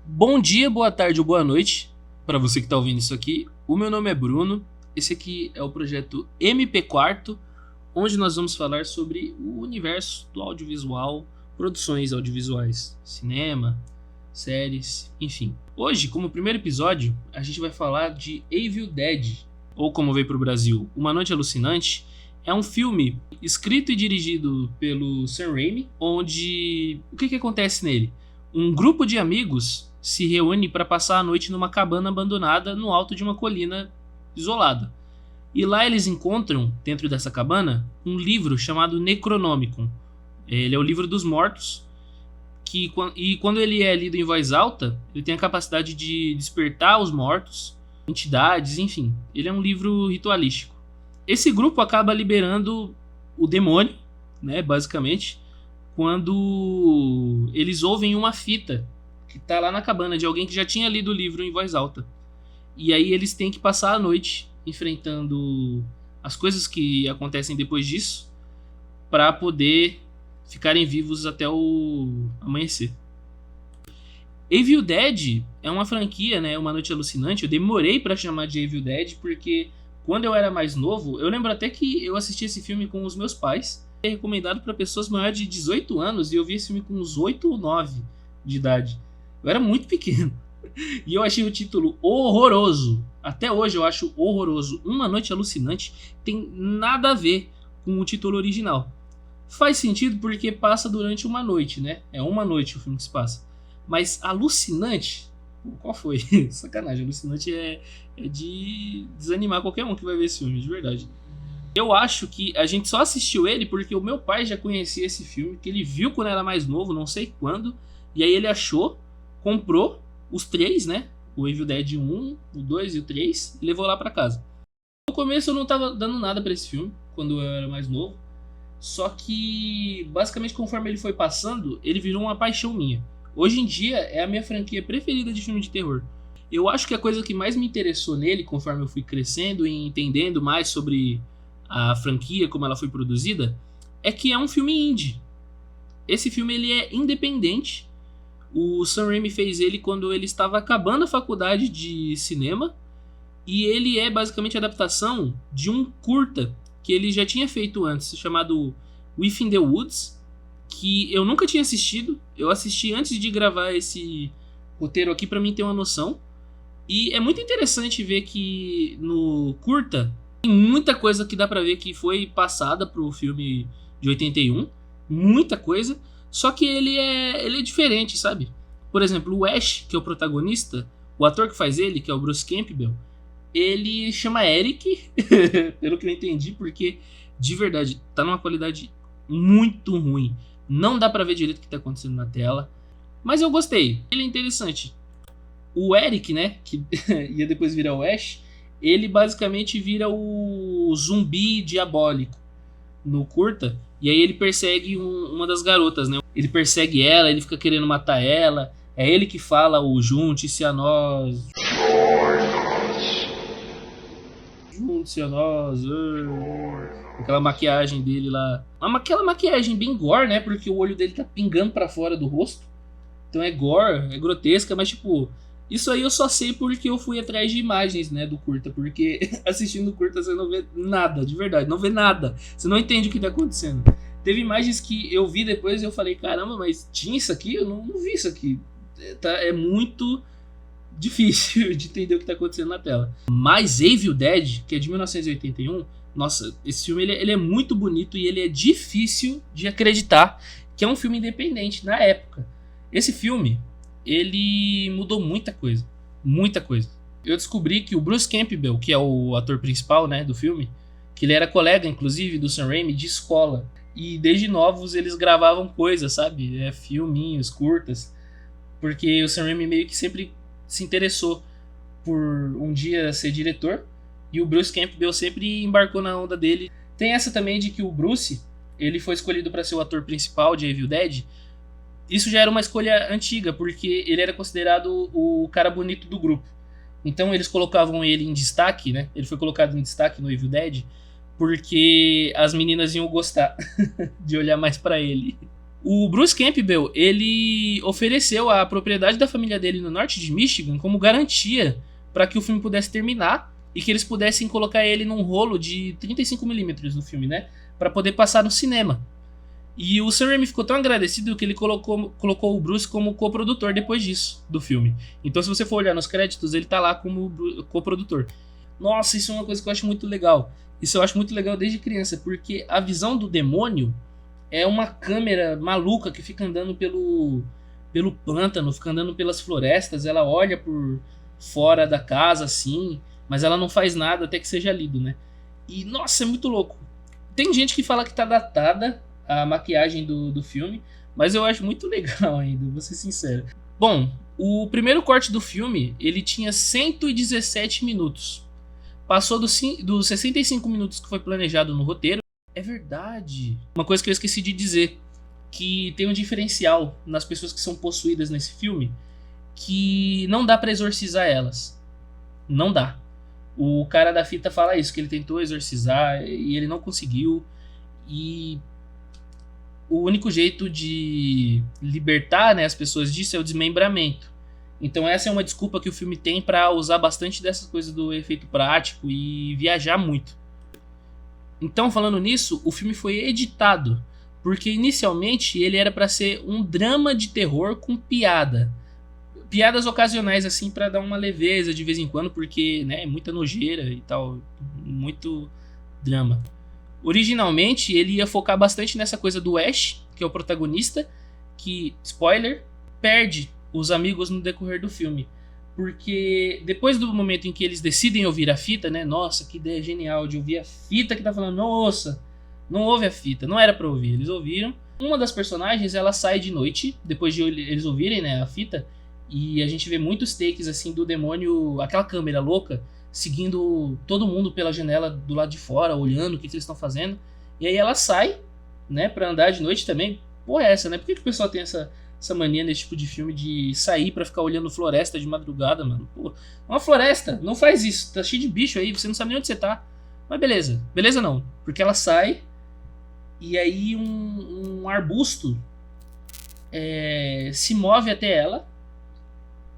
Bom dia, boa tarde ou boa noite para você que está ouvindo isso aqui. O meu nome é Bruno. Esse aqui é o projeto MP Quarto, onde nós vamos falar sobre o universo do audiovisual, produções audiovisuais, cinema, séries, enfim. Hoje, como primeiro episódio, a gente vai falar de Evil Dead, ou como veio para o Brasil, Uma Noite Alucinante. É um filme escrito e dirigido pelo Sam Raimi, onde o que acontece nele? Um grupo de amigos se reúne para passar a noite numa cabana abandonada no alto de uma colina isolada. E lá eles encontram, dentro dessa cabana, um livro chamado Necronomicon. Ele é o livro dos mortos, e quando ele é lido em voz alta, ele tem a capacidade de despertar os mortos, entidades, enfim. Ele é um livro ritualístico. Esse grupo acaba liberando o demônio, né, basicamente, quando eles ouvem uma fita que tá lá na cabana de alguém que já tinha lido o livro em voz alta. E aí eles têm que passar a noite enfrentando as coisas que acontecem depois disso para poder ficarem vivos até o amanhecer. Evil Dead é uma franquia, né, Uma Noite Alucinante. Eu demorei para chamar de Evil Dead porque quando eu era mais novo, eu lembro até que eu assisti esse filme com os meus pais. É recomendado para pessoas maiores de 18 anos e eu vi esse filme com uns 8 ou 9 de idade. Eu era muito pequeno. E eu achei o título horroroso. Até hoje eu acho horroroso. Uma Noite Alucinante tem nada a ver com o título original. Faz sentido porque passa durante uma noite, né? É uma noite o filme que se passa. Mas alucinante? Qual foi? Sacanagem. Alucinante é de desanimar qualquer um que vai ver esse filme, de verdade. Eu acho que a gente só assistiu ele porque o meu pai já conhecia esse filme, que ele viu quando era mais novo, não sei quando. E aí ele achou, comprou os três, né? O Evil Dead 1, o 2 e o 3 e levou lá pra casa. No começo eu não tava dando nada pra esse filme, quando eu era mais novo. Só que, basicamente, conforme ele foi passando, ele virou uma paixão minha. Hoje em dia é a minha franquia preferida de filme de terror. Eu acho que a coisa que mais me interessou nele, conforme eu fui crescendo e entendendo mais sobre a franquia, como ela foi produzida, é que é um filme indie. Esse filme ele é independente. O Sam Raimi fez ele quando ele estava acabando a faculdade de cinema. E ele é basicamente a adaptação de um curta que ele já tinha feito antes, chamado Within the Woods, que eu nunca tinha assistido. Eu assisti antes de gravar esse roteiro aqui para mim ter uma noção. E é muito interessante ver que no curta tem muita coisa que dá pra ver que foi passada pro filme de 81. Muita coisa. Só que ele é diferente, sabe? Por exemplo, o Ash, que é o protagonista, o ator que faz ele, que é o Bruce Campbell, ele chama Eric, pelo que eu entendi, porque de verdade tá numa qualidade muito ruim. Não dá pra ver direito o que tá acontecendo na tela. Mas eu gostei. Ele é interessante. O Eric, né, que ia depois virar o Ash, ele basicamente vira o zumbi diabólico no curta. E aí ele persegue uma das garotas, né? Ele persegue ela, ele fica querendo matar ela. É ele que fala o junte-se a nós. Junte-se a nós. Aquela maquiagem dele lá. Aquela maquiagem bem gore, né? Porque o olho dele tá pingando pra fora do rosto. Então é gore, é grotesca, mas tipo... Isso aí eu só sei porque eu fui atrás de imagens, né, do curta. Porque assistindo o curta você não vê nada, de verdade. Não vê nada. Você não entende o que tá acontecendo. Teve imagens que eu vi depois e eu falei, caramba, mas tinha isso aqui? Eu não vi isso aqui. É muito difícil de entender o que tá acontecendo na tela. Mas Evil Dead, que é de 1981, nossa, esse filme ele é muito bonito e ele é difícil de acreditar que é um filme independente na época. Esse filme, ele mudou muita coisa. Muita coisa. Eu descobri que o Bruce Campbell, que é o ator principal, né, do filme, que ele era colega, inclusive, do Sam Raimi de escola. E desde novos eles gravavam coisas, sabe? Filminhos, curtas. Porque o Sam Raimi meio que sempre se interessou por um dia ser diretor. E o Bruce Campbell sempre embarcou na onda dele. Tem essa também de que o Bruce, ele foi escolhido para ser o ator principal de Evil Dead. Isso já era uma escolha antiga, porque ele era considerado o cara bonito do grupo. Então eles colocavam ele em destaque, né? Ele foi colocado em destaque no Evil Dead porque as meninas iam gostar de olhar mais pra ele. O Bruce Campbell, ele ofereceu a propriedade da família dele no norte de Michigan como garantia para que o filme pudesse terminar e que eles pudessem colocar ele num rolo de 35mm no filme, né? Para poder passar no cinema. E o Sam Raimi ficou tão agradecido que ele colocou o Bruce como coprodutor depois disso, do filme. Então se você for olhar nos créditos, ele tá lá como coprodutor. Nossa, isso é uma coisa que eu acho muito legal. Isso eu acho muito legal desde criança, porque a visão do demônio é uma câmera maluca que fica andando pelo pântano, fica andando pelas florestas. Ela olha por fora da casa, assim, mas ela não faz nada até que seja lido, né? E, nossa, é muito louco. Tem gente que fala que tá datada a maquiagem do filme, mas eu acho muito legal ainda, vou ser sincero. Bom, o primeiro corte do filme, ele tinha 117 minutos. Passou dos 65 minutos que foi planejado no roteiro. É verdade. Uma coisa que eu esqueci de dizer, que tem um diferencial nas pessoas que são possuídas nesse filme, que não dá pra exorcizar elas. Não dá. O cara da fita fala isso, que ele tentou exorcizar e ele não conseguiu. E o único jeito de libertar, né, as pessoas disso é o desmembramento. Então essa é uma desculpa que o filme tem pra usar bastante dessas coisas do efeito prático e viajar muito. Então, falando nisso, o filme foi editado, porque inicialmente ele era pra ser um drama de terror com piada. Piadas ocasionais, assim, pra dar uma leveza de vez em quando, porque, né, muita nojeira e tal, muito drama. Originalmente, ele ia focar bastante nessa coisa do Ash, que é o protagonista, que, spoiler, perde os amigos no decorrer do filme. Porque depois do momento em que eles decidem ouvir a fita, né? Nossa, que ideia genial de ouvir a fita que tá falando. Nossa, não ouve a fita, não era pra ouvir. Eles ouviram. Uma das personagens, ela sai de noite, depois de eles ouvirem, né, a fita. E a gente vê muitos takes, assim, do demônio, aquela câmera louca, seguindo todo mundo pela janela do lado de fora, olhando o que eles estão fazendo. E aí ela sai, né, pra andar de noite também. Porra, é essa, né? Por que o pessoal tem essa mania nesse tipo de filme de sair pra ficar olhando floresta de madrugada, mano? Pô, uma floresta, não faz isso. Tá cheio de bicho aí, você não sabe nem onde você tá. Mas beleza, beleza não. Porque ela sai e aí um arbusto se move até ela,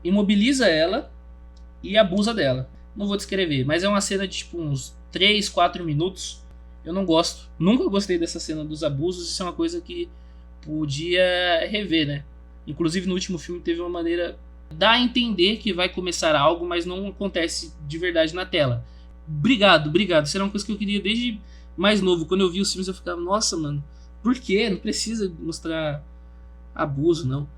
imobiliza ela e abusa dela. Não vou descrever, mas é uma cena de tipo uns 3, 4 minutos. Eu não gosto. Nunca gostei dessa cena dos abusos. Isso é uma coisa que podia rever, né? Inclusive no último filme teve uma maneira, dá a entender que vai começar algo, mas não acontece de verdade na tela. Obrigado. Isso era uma coisa que eu queria desde mais novo. Quando eu vi os filmes eu ficava, nossa, mano, por quê? Não precisa mostrar abuso, não.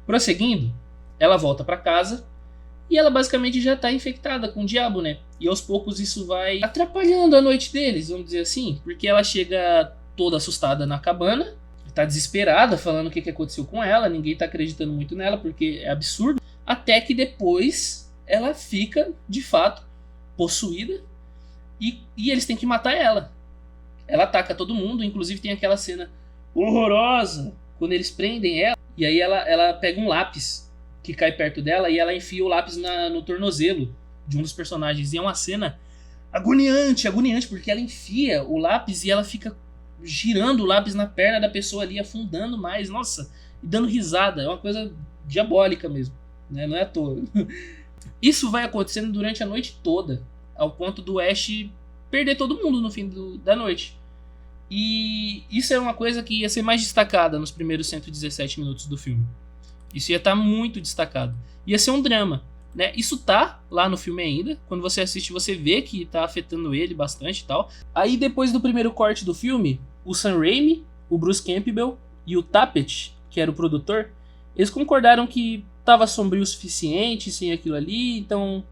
Prosseguindo, ela volta pra casa e ela basicamente já tá infectada com o diabo, né? E aos poucos isso vai atrapalhando a noite deles, vamos dizer assim. Porque ela chega toda assustada na cabana, tá desesperada, falando o que aconteceu com ela, ninguém tá acreditando muito nela, porque é absurdo. Até que depois ela fica, de fato, possuída e eles têm que matar ela. Ela ataca todo mundo, inclusive tem aquela cena horrorosa, quando eles prendem ela, e aí ela pega um lápis que cai perto dela e ela enfia o lápis no tornozelo de um dos personagens. E é uma cena agoniante, porque ela enfia o lápis e ela fica girando o lápis na perna da pessoa ali, afundando mais, nossa, e dando risada. É uma coisa diabólica mesmo, né? Não é à toa. Isso vai acontecendo durante a noite toda, ao ponto do Ash perder todo mundo no fim da noite. E isso é uma coisa que ia ser mais destacada nos primeiros 117 minutos do filme. Isso ia estar muito destacado. Ia ser um drama, né? Isso tá lá no filme ainda. Quando você assiste, você vê que tá afetando ele bastante e tal. Aí depois do primeiro corte do filme, o Sam Raimi, o Bruce Campbell e o Tappet, que era o produtor, eles concordaram que tava sombrio o suficiente sem aquilo ali, então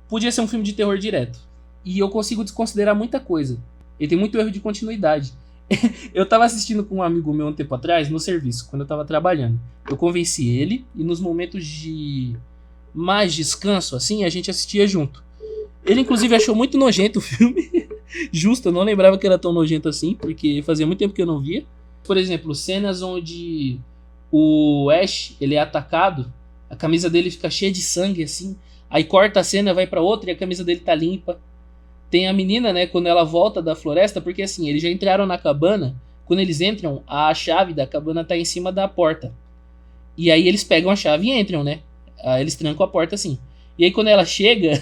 podia ser um filme de terror direto. E eu consigo desconsiderar muita coisa. Ele tem muito erro de continuidade. Eu tava assistindo com um amigo meu um tempo atrás, no serviço, quando eu tava trabalhando. Eu convenci ele, e nos momentos de mais descanso, assim, a gente assistia junto. Ele, inclusive, achou muito nojento o filme. Justo, eu não lembrava que era tão nojento assim, porque fazia muito tempo que eu não via. Por exemplo, cenas onde o Ash, ele é atacado, a camisa dele fica cheia de sangue, assim, aí corta a cena, vai pra outra e a camisa dele tá limpa. Tem a menina, né, quando ela volta da floresta, porque assim, eles já entraram na cabana Quando eles entram, a chave da cabana tá em cima da porta. E aí eles pegam a chave e entram, né? Aí eles trancam a porta assim. E aí quando ela chega,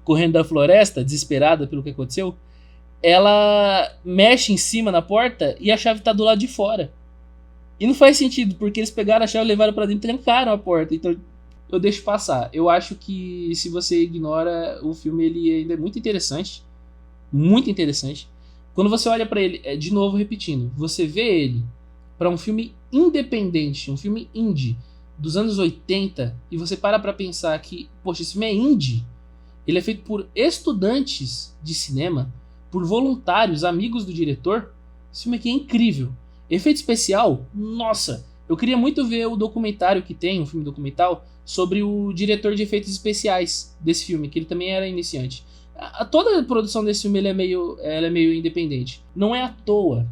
correndo da floresta, desesperada pelo que aconteceu, ela mexe em cima na porta e a chave tá do lado de fora. E não faz sentido, porque eles pegaram a chave, levaram pra dentro e trancaram a porta. Então eu deixo passar. Eu acho que se você ignora, o filme ele ainda é muito interessante. Muito interessante. Quando você olha pra ele, de novo repetindo, você vê ele pra um filme independente, um filme indie dos anos 80, e você para pra pensar que, poxa, esse filme é indie. Ele é feito por estudantes de cinema, por voluntários, amigos do diretor. Esse filme aqui é incrível. Efeito especial, nossa, eu queria muito ver o documentário que tem, um filme documental, sobre o diretor de efeitos especiais desse filme, que ele também era iniciante. Toda a produção desse filme ela é meio independente. Não é à toa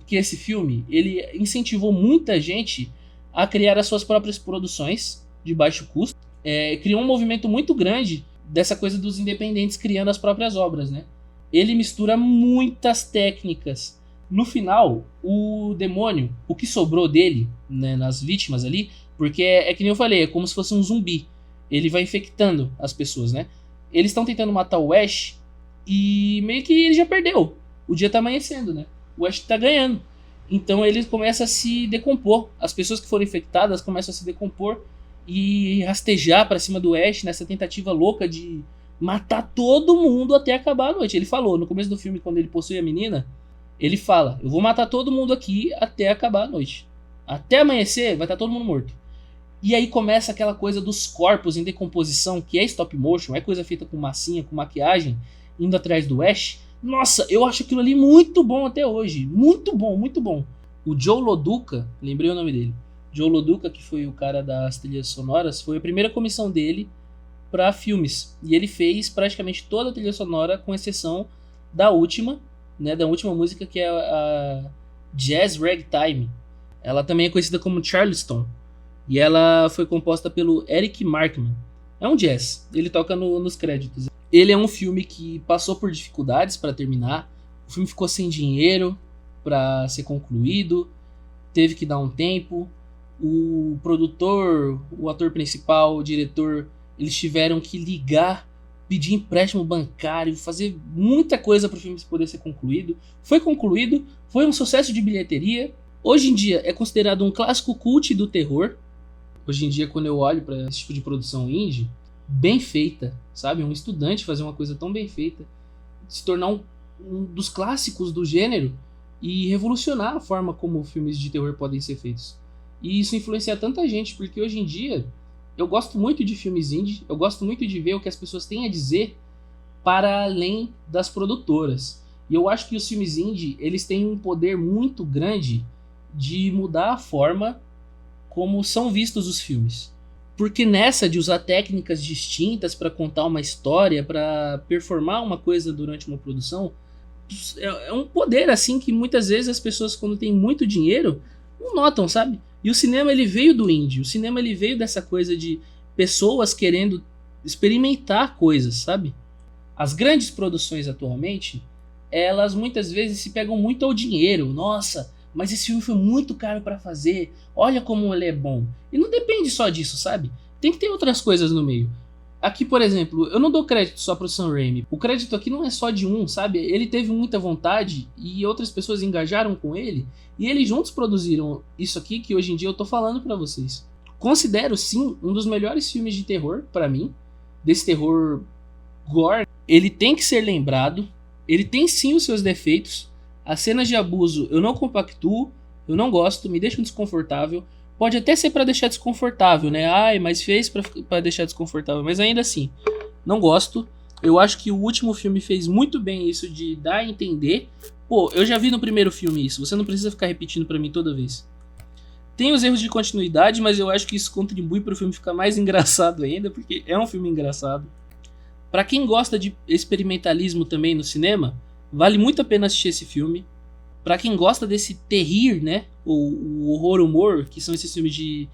que esse filme ele incentivou muita gente a criar as suas próprias produções de baixo custo. Criou um movimento muito grande dessa coisa dos independentes criando as próprias obras, né? Ele mistura muitas técnicas. No final, o demônio, o que sobrou dele, né, nas vítimas ali, porque que nem eu falei, é como se fosse um zumbi. Ele vai infectando as pessoas, né? Eles estão tentando matar o Ash e meio que ele já perdeu. O dia tá amanhecendo, né? O Ash tá ganhando. Então ele começa a se decompor. As pessoas que foram infectadas começam a se decompor e rastejar pra cima do Ash nessa tentativa louca de matar todo mundo até acabar a noite. Ele falou no começo do filme, quando ele possui a menina, ele fala, eu vou matar todo mundo aqui até acabar a noite. Até amanhecer vai estar todo mundo morto. E aí começa aquela coisa dos corpos em decomposição, que é stop motion, é coisa feita com massinha, com maquiagem, indo atrás do Ash. Nossa, eu acho aquilo ali muito bom até hoje. Muito bom, muito bom. O Joe Loduca, lembrei o nome dele. Joe Loduca, que foi o cara das trilhas sonoras, foi a primeira comissão dele para filmes. E ele fez praticamente toda a trilha sonora, com exceção da última, né, da última música, que é a Jazz Ragtime. Ela também é conhecida como Charleston. E ela foi composta pelo Eric Markman. É um jazz, ele toca nos créditos. Ele é um filme que passou por dificuldades para terminar. O filme ficou sem dinheiro para ser concluído. Teve que dar um tempo. O produtor, o ator principal, o diretor, eles tiveram que ligar, pedir empréstimo bancário, fazer muita coisa para o filme poder ser concluído. Foi concluído, foi um sucesso de bilheteria. Hoje em dia é considerado um clássico cult do terror. Hoje em dia, quando eu olho para esse tipo de produção indie, bem feita, sabe? Um estudante fazer uma coisa tão bem feita, se tornar um dos clássicos do gênero e revolucionar a forma como filmes de terror podem ser feitos. E isso influencia tanta gente, porque hoje em dia eu gosto muito de filmes indie, eu gosto muito de ver o que as pessoas têm a dizer para além das produtoras. E eu acho que os filmes indie, eles têm um poder muito grande de mudar a forma como são vistos os filmes. Porque nessa de usar técnicas distintas para contar uma história, para performar uma coisa durante uma produção, é um poder assim que muitas vezes as pessoas, quando têm muito dinheiro, não notam, sabe? E o cinema ele veio do indie, o cinema ele veio dessa coisa de pessoas querendo experimentar coisas, sabe? As grandes produções atualmente, elas muitas vezes se pegam muito ao dinheiro. Nossa, mas esse filme foi muito caro para fazer, olha como ele é bom. E não depende só disso, sabe? Tem que ter outras coisas no meio. Aqui, por exemplo, eu não dou crédito só pro Sam Raimi. O crédito aqui não é só de um, sabe? Ele teve muita vontade e outras pessoas engajaram com ele. E eles juntos produziram isso aqui que hoje em dia eu tô falando pra vocês. Considero, sim, um dos melhores filmes de terror, pra mim. Desse terror gore. Ele tem que ser lembrado. Ele tem, sim, os seus defeitos. As cenas de abuso eu não compactuo, eu não gosto, me deixam desconfortável. Pode até ser pra deixar desconfortável, né? Ai, mas fez pra deixar desconfortável. Mas ainda assim, não gosto. Eu acho que o último filme fez muito bem isso de dar a entender. Pô, eu já vi no primeiro filme isso. Você não precisa ficar repetindo pra mim toda vez. Tem os erros de continuidade, mas eu acho que isso contribui pro filme ficar mais engraçado ainda, porque é um filme engraçado. Pra quem gosta de experimentalismo também no cinema, vale muito a pena assistir esse filme. Pra quem gosta desse terrir, né? O horror-humor, que são esses filmes de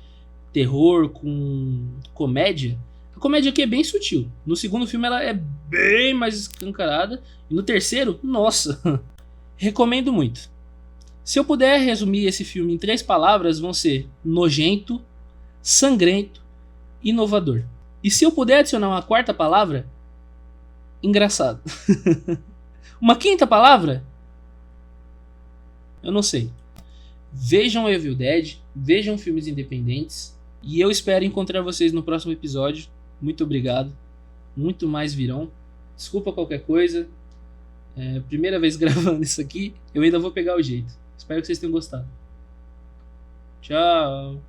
terror com comédia. A comédia aqui é bem sutil. No segundo filme ela é bem mais escancarada. E no terceiro, nossa! Recomendo muito. Se eu puder resumir esse filme em 3 palavras, vão ser nojento, sangrento, inovador. E se eu puder adicionar uma 4ª palavra, engraçado. Uma 5ª palavra? Eu não sei. Vejam Evil Dead, vejam filmes independentes, e eu espero encontrar vocês no próximo episódio. Muito obrigado. Muito mais virão. Desculpa qualquer coisa. Primeira vez gravando isso aqui, eu ainda vou pegar o jeito. Espero que vocês tenham gostado. Tchau.